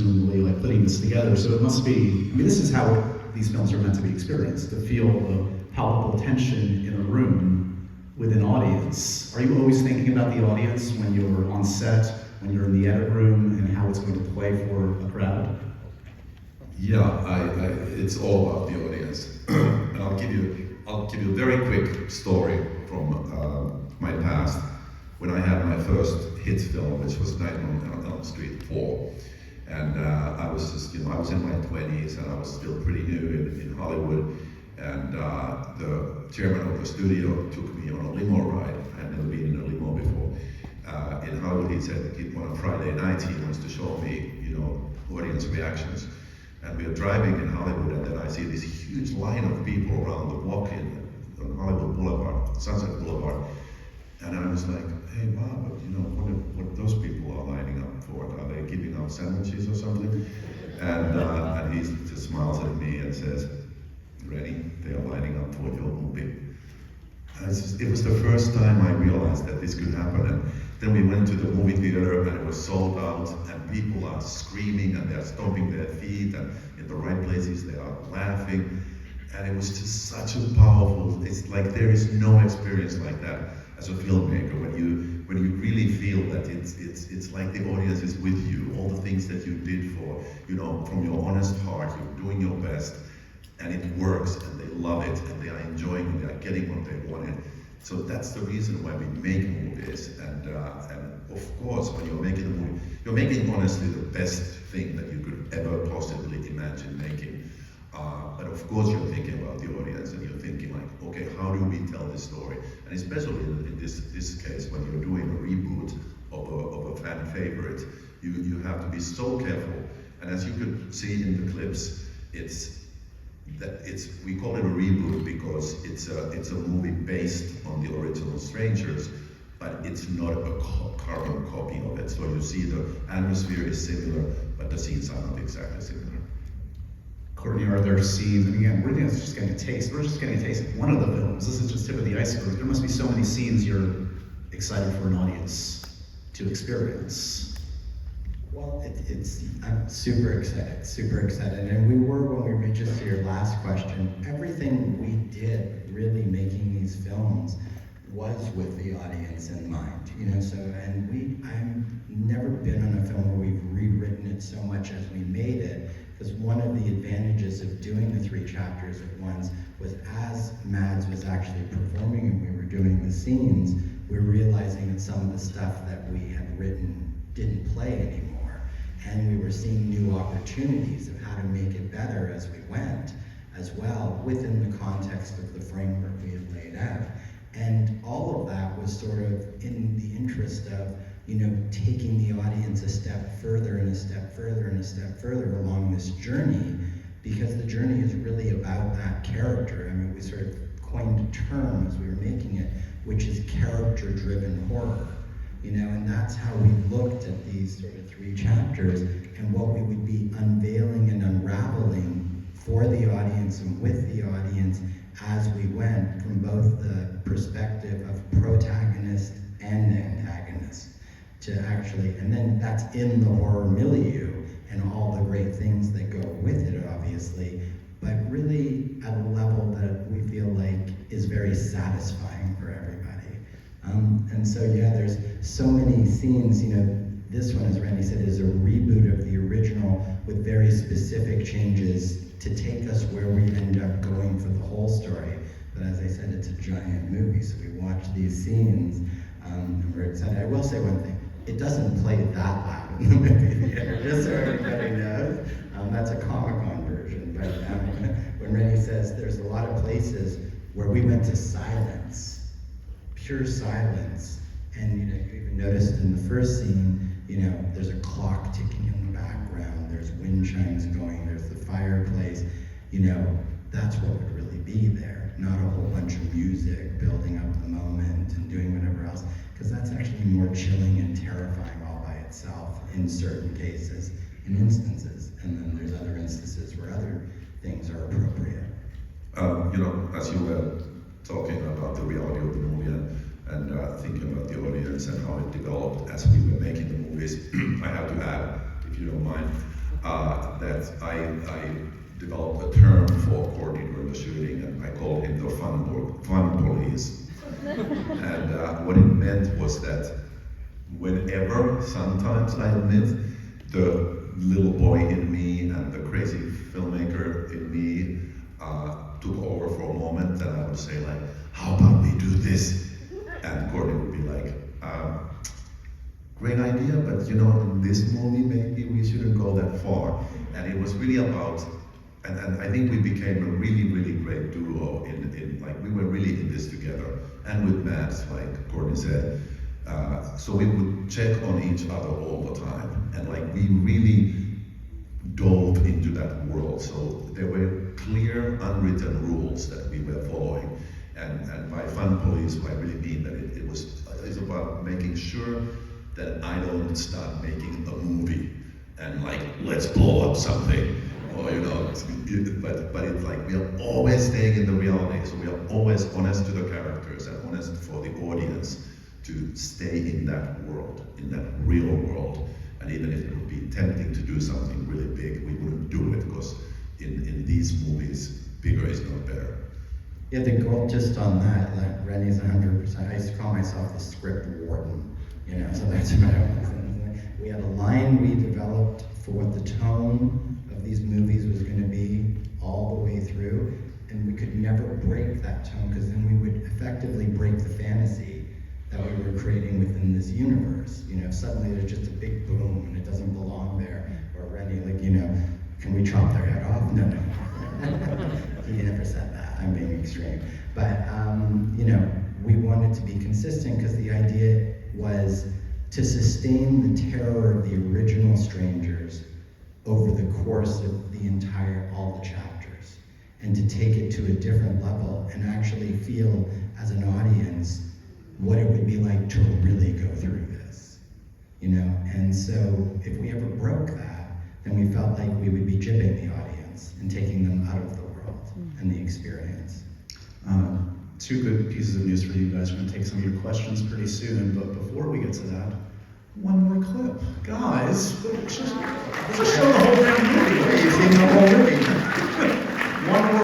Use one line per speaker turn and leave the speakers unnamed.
presumably, like putting this together. So it must be, I mean, this is how these films are meant to be experienced, to feel the palpable tension in a room with an audience. Are you always thinking about the audience when you're on set, when you're in the edit room, and how it's going to play for a crowd?
Yeah, it's all about the audience. And I'll give you a very quick story from my past. When I had my first hit film, which was Nightmare on Elm Street 4, and I was just, I was in my 20s and I was still pretty new in Hollywood, and the chairman of the studio took me on a limo ride. I had never been in a limo before. In Hollywood, he said on a Friday night he wants to show me, audience reactions. And we are driving in Hollywood, and then I see this huge line of people around the walk on Hollywood Boulevard, Sunset Boulevard. And I was like, hey, wow, but what those people are lining up for? Are they giving out sandwiches or something? And he just smiles at me and says, Renny, they are lining up for your movie. And it was the first time I realized that this could happen. And then we went to the movie theater and it was sold out, and people are screaming and they're stomping their feet, and in the right places they are laughing. And it was just such a powerful, it's like there is no experience like that as a filmmaker, when you really feel that it's like the audience is with you, all the things that you did for, from your honest heart, you're doing your best, and it works, and they love it, and they are enjoying it, they are getting what they wanted. So that's the reason why we make movies, and of course, when you're making a movie, you're making honestly the best thing that you could ever possibly imagine making. But of course, you're thinking about the audience, and you're thinking like, okay, how do we tell this story? And especially in this case, when you're doing a reboot of a fan favorite, you have to be so careful. And as you could see in the clips, we call it a reboot because it's a movie based on the original Strangers, but it's not a carbon copy of it. So you see the atmosphere is similar, but the scenes are not exactly similar.
Courtney, are there scenes, and again, we're just getting a taste of one of the films. This is just tip of the iceberg. There must be so many scenes you're excited for an audience to experience.
Well, I'm super excited. And we were, when we reached to your last question, everything we did really making these films was with the audience in mind, I've never been on a film where we've rewritten it so much as we made it, because one of the advantages of doing the 3 chapters at once was, as Mads was actually performing and we were doing the scenes, we were realizing that some of the stuff that we had written didn't play anymore. And we were seeing new opportunities of how to make it better as we went, as well, within the context of the framework we had laid out. And all of that was sort of in the interest of, taking the audience a step further and a step further and a step further along this journey, because the journey is really about that character. I mean, we sort of coined a term as we were making it, which is character-driven horror. And that's how we looked at these sort of 3 chapters and what we would be unveiling and unraveling for the audience and with the audience as we went, from both the perspective of protagonist and antagonist, to actually, and then that's in the horror milieu and all the great things that go with it, obviously, but really at a level that we feel like is very satisfying for everybody. And so, there's so many scenes, this one, as Renny said, is a reboot of the original with very specific changes to take us where we end up going for the whole story. But as I said, it's a giant movie, so we watch these scenes, and we're excited. I will say one thing, it doesn't play that loud in the movie theater, just so everybody knows. That's a Comic-Con version, but when Renny says there's a lot of places where we went to silence, pure silence, and you even noticed in the first scene, there's a clock ticking in the background, there's wind chimes going, there's the fireplace, that's what would really be there, not a whole bunch of music building up the moment and doing whatever else, because that's actually more chilling and terrifying all by itself in certain cases, in instances, and then there's other instances where other things are appropriate.
As you were talking about the reality of the movie and thinking about the audience and how it developed as we were making the movies, I have to add, if you don't mind, that I developed a term for Courtney during the shooting, and I called him the fun police. And what it meant was that whenever, sometimes I admit, the little boy in me and the crazy filmmaker in me took over for a moment, and I would say like, how about we do this? And Courtney would be like, great idea, but you know, in this movie, maybe we shouldn't go that far. And it was really about, and I think we became a really, really great duo in like, we were really in this together. And with Matt, like Courtney said, so we would check on each other all the time. And like, we really dove into that world. So there were clear, unwritten rules that we were following. And by fun police, I really mean that it's about making sure that I don't start making a movie and like, let's blow up something, or you know, but it's like, we are always staying in the reality, so we are always honest to the characters and honest for the audience to stay in that world, in that real world. And even if it would be tempting to do something really big, we wouldn't do it, because in these movies, bigger is not better.
Yeah, the goal just on that, like Renny's 100%. I used to call myself the script warden, you know, so that's what I was saying. We had a line we developed for what the tone of these movies was going to be all the way through, and we could never break that tone, because then we would effectively break the fantasy that we were creating within this universe. You know, suddenly there's just a big boom and it doesn't belong there. Or Renny, like, you know, can we chop their head off? No. He never said that. I'm being extreme. But, you know, we wanted to be consistent, because the idea was to sustain the terror of the original Strangers over the course of all the chapters, and to take it to a different level and actually feel as an audience what it would be like to really go through this, you know? And so if we ever broke that, then we felt like we would be jibbing the audience and taking them out of the world and the experience.
Two good pieces of news for you guys. We're going to take some of your questions pretty soon, but before we get to that, one more clip. Guys, let's just show the whole damn movie.
You've seen the whole movie.
One more